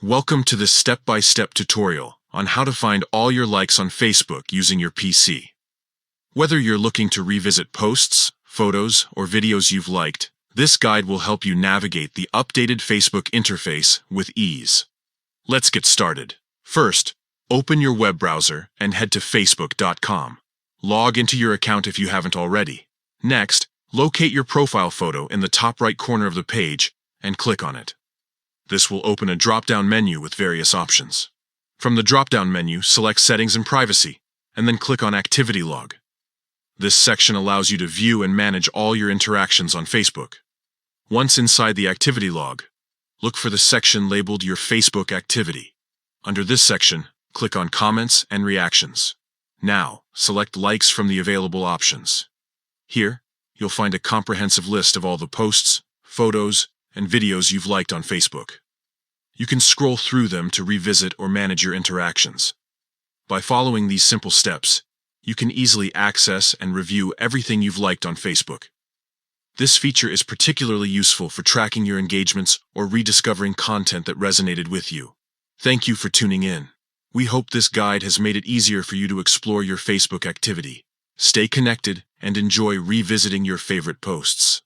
Welcome to this step-by-step tutorial on how to find all your likes on Facebook using your PC. Whether you're looking to revisit posts, photos, or videos you've liked, this guide will help you navigate the updated Facebook interface with ease. Let's get started. First, open your web browser and head to facebook.com. Log into your account if you haven't already. Next, locate your profile photo in the top right corner of the page and click on it. This will open a drop-down menu with various options. From the drop-down menu, select Settings and Privacy, and then click on Activity Log. This section allows you to view and manage all your interactions on Facebook. Once inside the Activity Log, look for the section labeled Your Facebook Activity. Under this section, click on Comments and Reactions. Now, select Likes from the available options. Here, you'll find a comprehensive list of all the posts, photos, and videos you've liked on Facebook. You can scroll through them to revisit or manage your interactions. By following these simple steps, you can easily access and review everything you've liked on Facebook. This feature is particularly useful for tracking your engagements or rediscovering content that resonated with you. Thank you for tuning in. We hope this guide has made it easier for you to explore your Facebook activity. Stay connected and enjoy revisiting your favorite posts.